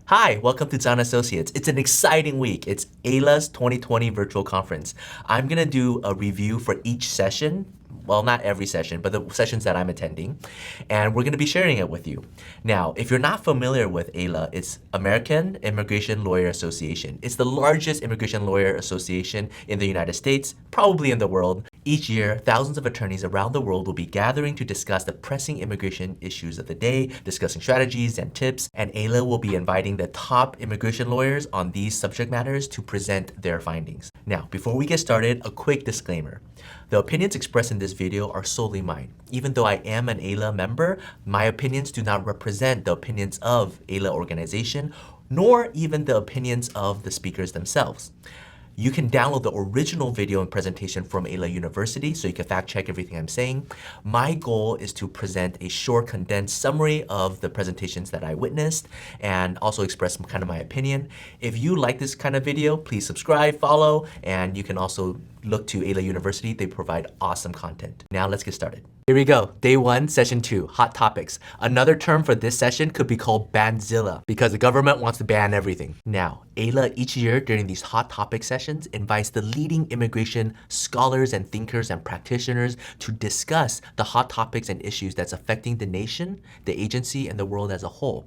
Hi, welcome to Zahn Associates. It's an exciting week. It's AILA's 2020 virtual conference. I'm gonna do a review for each session. Well, not every session, but the sessions that I'm attending. And we're gonna be sharing it with you. Now, if you're not familiar with AILA, it's American Immigration Lawyer Association. It's the largest immigration lawyer association in the United States, probably in the world. Each year, thousands of attorneys around the world will be gathering to discuss the pressing immigration issues of the day, discussing strategies and tips, and AILA will be inviting the top immigration lawyers on these subject matters to present their findings. Now, before we get started, a quick disclaimer. The opinions expressed in this video are solely mine. Even though I am an AILA member, my opinions do not represent the opinions of AILA organization, nor even the opinions of the speakers themselves. You can download the original video and presentation from AILA University so you can fact check everything I'm saying. My goal is to present a short, condensed summary of the presentations that I witnessed and also express kind of my opinion. If you like this kind of video, please subscribe, follow, and you can also look to AILA University. They provide awesome content. Now let's get started. Here we go. Day 1, Session 2, Hot Topics. Another term for this session could be called Banzilla because the government wants to ban everything. Now, AILA each year during these Hot Topic sessions invites the leading immigration scholars and thinkers and practitioners to discuss the hot topics and issues that's affecting the nation, the agency, and the world as a whole.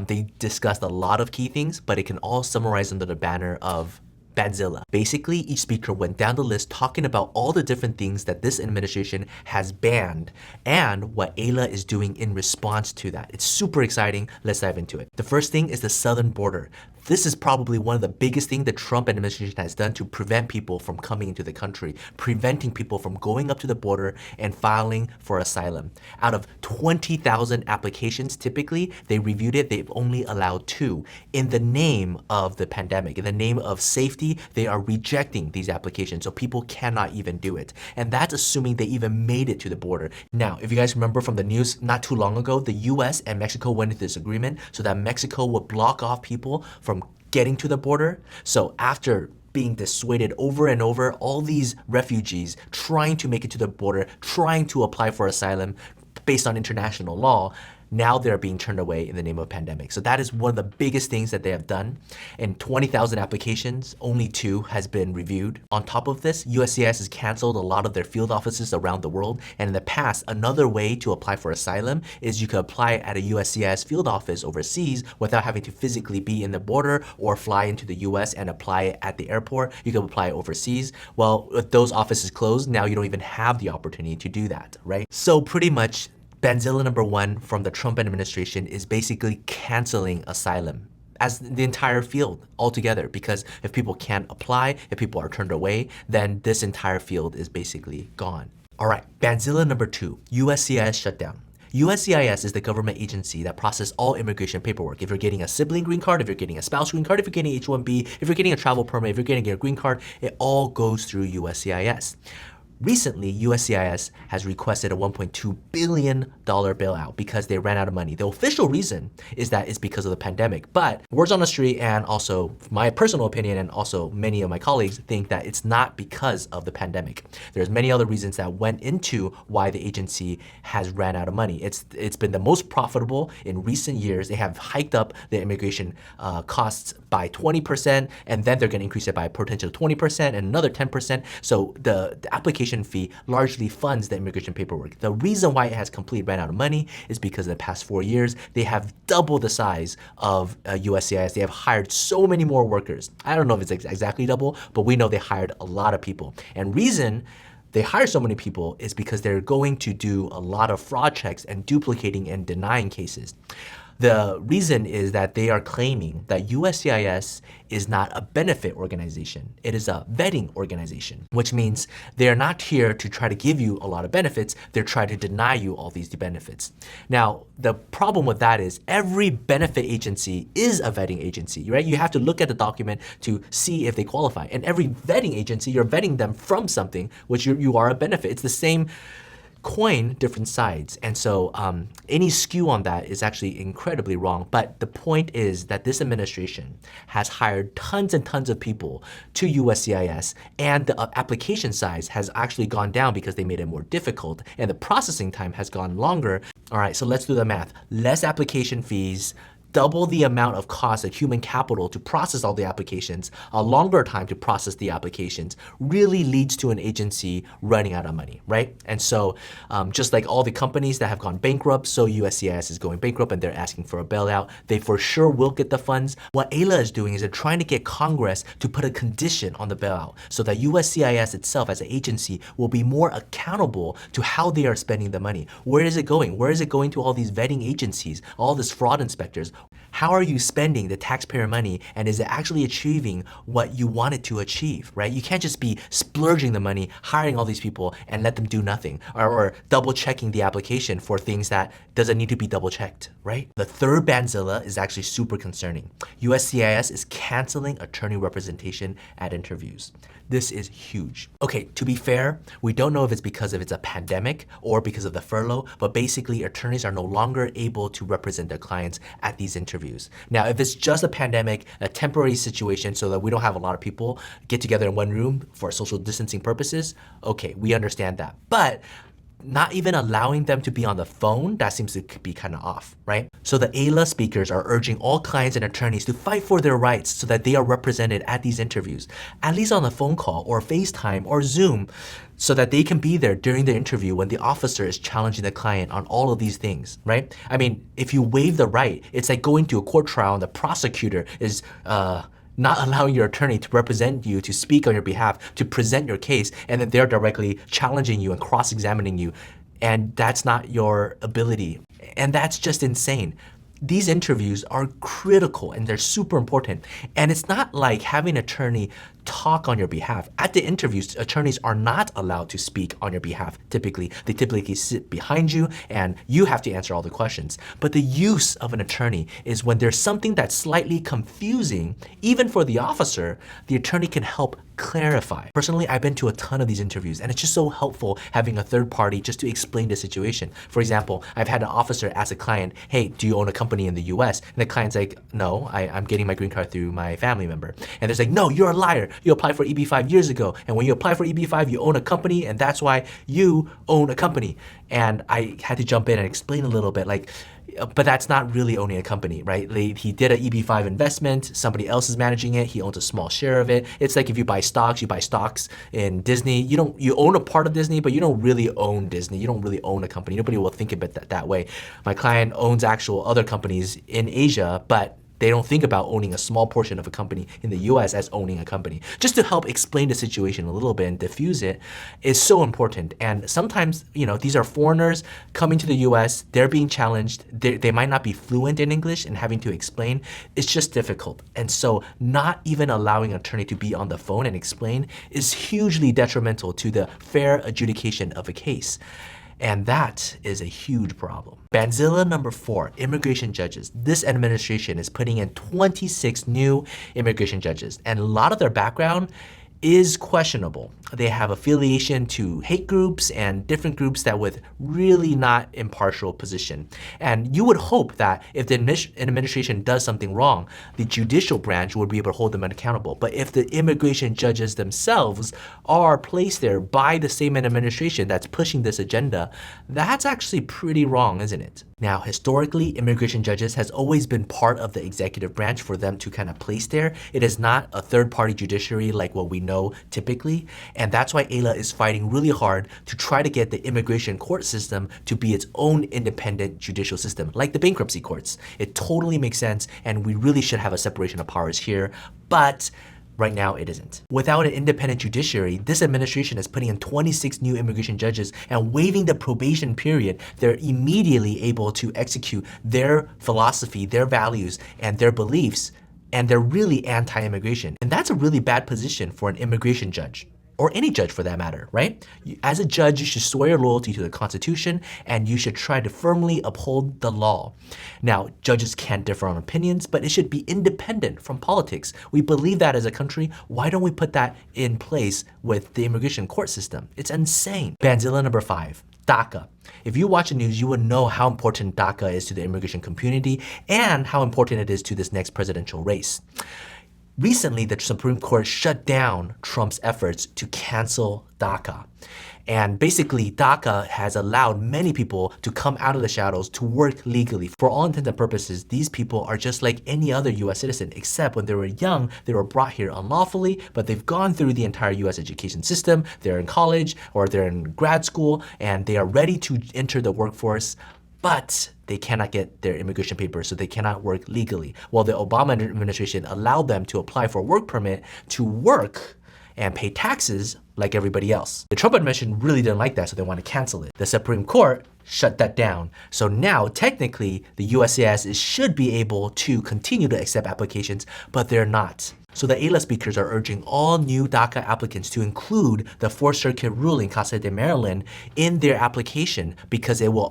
They discussed a lot of key things, but it can all summarize under the banner of Banzilla. Basically, each speaker went down the list talking about all the different things that this administration has banned and what AILA is doing in response to that. It's super exciting. Let's dive into it. The first thing is the southern border. This is probably one of the biggest things the Trump administration has done to prevent people from coming into the country, preventing people from going up to the border and filing for asylum. Out of 20,000 applications, typically, they reviewed it, they've only allowed 2. In the name of the pandemic, in the name of safety, they are rejecting these applications, so people cannot even do it. And that's assuming they even made it to the border. Now, if you guys remember from the news not too long ago, the US and Mexico went into this agreement so that Mexico would block off people from getting to the border. So after being dissuaded over and over, all these refugees trying to make it to the border, trying to apply for asylum based on international law, now they're being turned away in the name of a pandemic. So that is one of the biggest things that they have done. In 20,000 applications, only 2 has been reviewed. On top of this, USCIS has canceled a lot of their field offices around the world. And in the past, another way to apply for asylum is you could apply at a USCIS field office overseas without having to physically be in the border or fly into the US and apply it at the airport. You can apply overseas. Well, with those offices closed, now you don't even have the opportunity to do that, right? So pretty much, Banzilla number 1 from the Trump administration is basically canceling asylum as the entire field altogether, because if people can't apply, if people are turned away, then this entire field is basically gone. All right, Banzilla number 2, USCIS Shutdown. USCIS is the government agency that processes all immigration paperwork. If you're getting a sibling green card, if you're getting a spouse green card, if you're getting H-1B, if you're getting a travel permit, if you're getting a green card, it all goes through USCIS. Recently, USCIS has requested a $1.2 billion bailout because they ran out of money. The official reason is that it's because of the pandemic, but words on the street and also my personal opinion and also many of my colleagues think that it's not because of the pandemic. There's many other reasons that went into why the agency has ran out of money. It's been the most profitable in recent years. They have hiked up the immigration costs by 20%, and then they're going to increase it by a potential 20% and another 10%. So the application fee largely funds the immigration paperwork. The reason why it has completely ran out of money is because in the past 4 years, they have doubled the size of USCIS. They have hired so many more workers. I don't know if it's exactly double, but we know they hired a lot of people. And reason they hire so many people is because they're going to do a lot of fraud checks and duplicating and denying cases. The reason is that they are claiming that USCIS is not a benefit organization. It is a vetting organization, which means they are not here to try to give you a lot of benefits. They're trying to deny you all these benefits. Now, the problem with that is every benefit agency is a vetting agency, right? You have to look at the document to see if they qualify. And every vetting agency, you're vetting them from something, which you are a benefit. It's the same coin, different sides. And so any skew on that is actually incredibly wrong. But the point is that this administration has hired tons and tons of people to USCIS, and the application size has actually gone down because they made it more difficult, and the processing time has gone longer. All right, so let's do the math. Less application fees, double the amount of cost and human capital to process all the applications, a longer time to process the applications, really leads to an agency running out of money, right? And so just like all the companies that have gone bankrupt, so USCIS is going bankrupt and they're asking for a bailout. They for sure will get the funds. What AILA is doing is they're trying to get Congress to put a condition on the bailout so that USCIS itself as an agency will be more accountable to how they are spending the money. Where is it going? Where is it going to all these vetting agencies, all these fraud inspectors? How are you spending the taxpayer money, and is it actually achieving what you want it to achieve, right? You can't just be splurging the money, hiring all these people and let them do nothing, or double checking the application for things that doesn't need to be double checked, right? The third Banzilla is actually super concerning. USCIS is canceling attorney representation at interviews. This is huge. Okay, to be fair, we don't know if it's because of it's a pandemic or because of the furlough, but basically attorneys are no longer able to represent their clients at these interviews. Now, if it's just a pandemic, a temporary situation so that we don't have a lot of people get together in one room for social distancing purposes, okay, we understand that. But not even allowing them to be on the phone, that seems to be kind of off, right? So the AILA speakers are urging all clients and attorneys to fight for their rights so that they are represented at these interviews, at least on a phone call or FaceTime or Zoom, so that they can be there during the interview when the officer is challenging the client on all of these things, right? I mean, if you waive the right, it's like going to a court trial and the prosecutor is not allowing your attorney to represent you, to speak on your behalf, to present your case, and then they're directly challenging you and cross-examining you. And that's not your ability. And that's just insane. These interviews are critical and they're super important. And it's not like having an attorney talk on your behalf. At the interviews, attorneys are not allowed to speak on your behalf typically. They typically sit behind you and you have to answer all the questions. But the use of an attorney is when there's something that's slightly confusing, even for the officer, the attorney can help clarify. Personally, I've been to a ton of these interviews and it's just so helpful having a third party just to explain the situation. For example, I've had an officer ask a client, hey, do you own a company in the US? And the client's like, no, I'm getting my green card through my family member. And they're like, no, you're a liar. You applied for EB-5 years ago. And when you apply for EB-5, you own a company and that's why you own a company. And I had to jump in and explain a little bit like, but that's not really owning a company, right? He did an EB-5 investment, somebody else is managing it, he owns a small share of it. It's like if you buy stocks in Disney. You own a part of Disney, but you don't really own Disney. You don't really own a company. Nobody will think of it that way. My client owns actual other companies in Asia, but they don't think about owning a small portion of a company in the US as owning a company. Just to help explain the situation a little bit and diffuse it is so important. And sometimes, these are foreigners coming to the US, they're being challenged, they might not be fluent in English and having to explain. It's just difficult. And so not even allowing an attorney to be on the phone and explain is hugely detrimental to the fair adjudication of a case. And that is a huge problem. Banzilla number 4, immigration judges. This administration is putting in 26 new immigration judges, and a lot of their background is questionable. They have affiliation to hate groups and different groups that with really not impartial position. And you would hope that if the administration does something wrong, the judicial branch would be able to hold them accountable. But if the immigration judges themselves are placed there by the same administration that's pushing this agenda, that's actually pretty wrong, isn't it? Now, historically, immigration judges has always been part of the executive branch for them to kind of place there. It is not a third-party judiciary like what we know typically. And that's why AILA is fighting really hard to try to get the immigration court system to be its own independent judicial system, like the bankruptcy courts. It totally makes sense, and we really should have a separation of powers here. But right now, it isn't. Without an independent judiciary, this administration is putting in 26 new immigration judges and waiving the probation period. They're immediately able to execute their philosophy, their values, and their beliefs, and they're really anti-immigration. And that's a really bad position for an immigration judge, or any judge for that matter, right? As a judge, you should swear your loyalty to the Constitution and you should try to firmly uphold the law. Now, judges can't differ on opinions, but it should be independent from politics. We believe that as a country. Why don't we put that in place with the immigration court system? It's insane. Banzilla number 5, DACA. If you watch the news, you would know how important DACA is to the immigration community and how important it is to this next presidential race. Recently, the Supreme Court shut down Trump's efforts to cancel DACA. And basically, DACA has allowed many people to come out of the shadows to work legally. For all intents and purposes, these people are just like any other US citizen, except when they were young, they were brought here unlawfully, but they've gone through the entire US education system. They're in college or they're in grad school, and they are ready to enter the workforce, but they cannot get their immigration papers, so they cannot work legally. Well, the Obama administration allowed them to apply for a work permit to work and pay taxes like everybody else. The Trump administration really didn't like that, so they want to cancel it. The Supreme Court shut that down. So now, technically, the USCIS should be able to continue to accept applications, but they're not. So the AILA speakers are urging all new DACA applicants to include the Fourth Circuit ruling, Casa de Maryland, in their application, because it will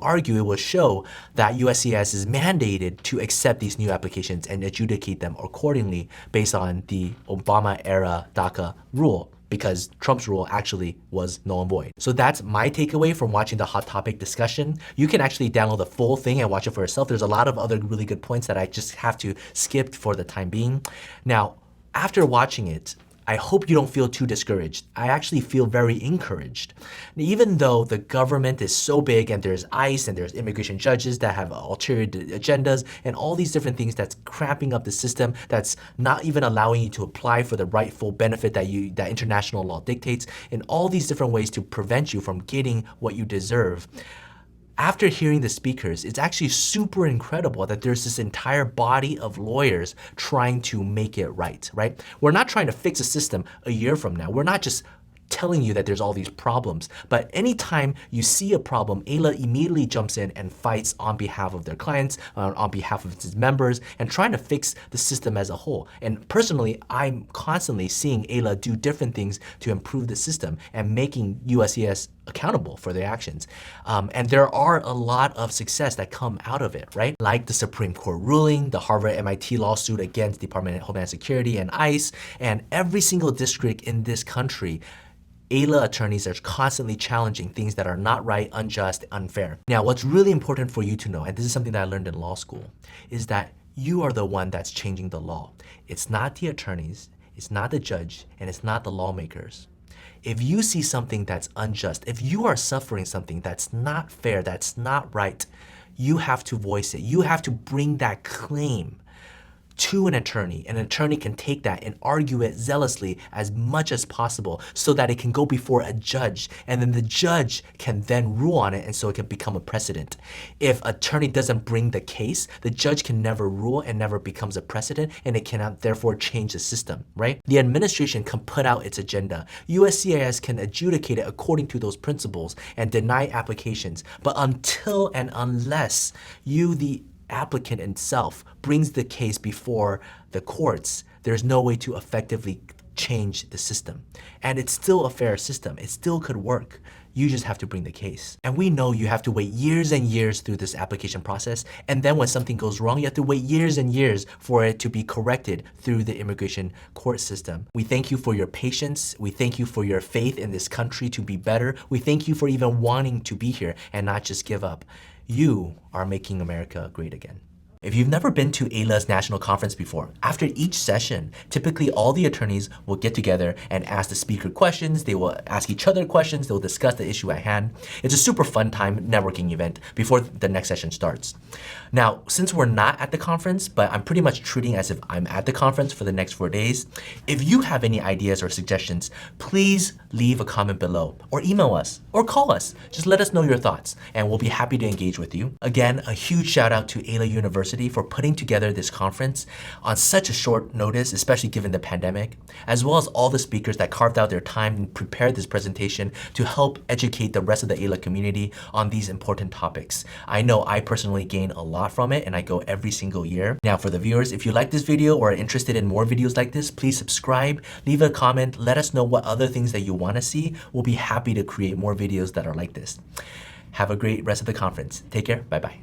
show that USCIS is mandated to accept these new applications and adjudicate them accordingly based on the Obama-era DACA rule, because Trump's rule actually was null and void. So that's my takeaway from watching the Hot Topic discussion. You can actually download the full thing and watch it for yourself. There's a lot of other really good points that I just have to skip for the time being. Now, after watching it, I hope you don't feel too discouraged. I actually feel very encouraged. Even though the government is so big and there's ICE and there's immigration judges that have ulterior agendas and all these different things that's cramping up the system, that's not even allowing you to apply for the rightful benefit that international law dictates, in all these different ways to prevent you from getting what you deserve. After hearing the speakers, it's actually super incredible that there's this entire body of lawyers trying to make it right? We're not trying to fix a system a year from now. We're not just telling you that there's all these problems. But anytime you see a problem, AILA immediately jumps in and fights on behalf of their clients, on behalf of its members, and trying to fix the system as a whole. And personally, I'm constantly seeing AILA do different things to improve the system and making USCIS accountable for their actions. And there are a lot of success that come out of it, right? Like the Supreme Court ruling, the Harvard-MIT lawsuit against Department of Homeland Security and ICE, and every single district in this country, AILA attorneys are constantly challenging things that are not right, unjust, unfair. Now, what's really important for you to know, and this is something that I learned in law school, is that you are the one that's changing the law. It's not the attorneys, it's not the judge, and it's not the lawmakers. If you see something that's unjust, if you are suffering something that's not fair, that's not right, you have to voice it. You have to bring that claim to an attorney. An attorney can take that and argue it zealously as much as possible so that it can go before a judge, and then the judge can then rule on it, and so it can become a precedent. If attorney doesn't bring the case, the judge can never rule and never becomes a precedent, and it cannot therefore change the system, right? The administration can put out its agenda. USCIS can adjudicate it according to those principles and deny applications. But until and unless you, the applicant itself, brings the case before the courts, there's no way to effectively change the system. And it's still a fair system. It still could work. You just have to bring the case. And we know you have to wait years and years through this application process. And then when something goes wrong, you have to wait years and years for it to be corrected through the immigration court system. We thank you for your patience. We thank you for your faith in this country to be better. We thank you for even wanting to be here and not just give up. You are making America great again. If you've never been to AILA's national conference before, after each session, typically all the attorneys will get together and ask the speaker questions. They will ask each other questions. They'll discuss the issue at hand. It's a super fun time networking event before the next session starts. Now, since we're not at the conference, but I'm pretty much treating as if I'm at the conference for the next 4 days, if you have any ideas or suggestions, please leave a comment below or email us or call us. Just let us know your thoughts and we'll be happy to engage with you. Again, a huge shout out to AILA University for putting together this conference on such a short notice, especially given the pandemic, as well as all the speakers that carved out their time and prepared this presentation to help educate the rest of the AILA community on these important topics. I know I personally gain a lot from it and I go every single year. Now for the viewers, if you like this video or are interested in more videos like this, please subscribe, leave a comment, let us know what other things that you want to see. We'll be happy to create more videos that are like this. Have a great rest of the conference. Take care. Bye-bye.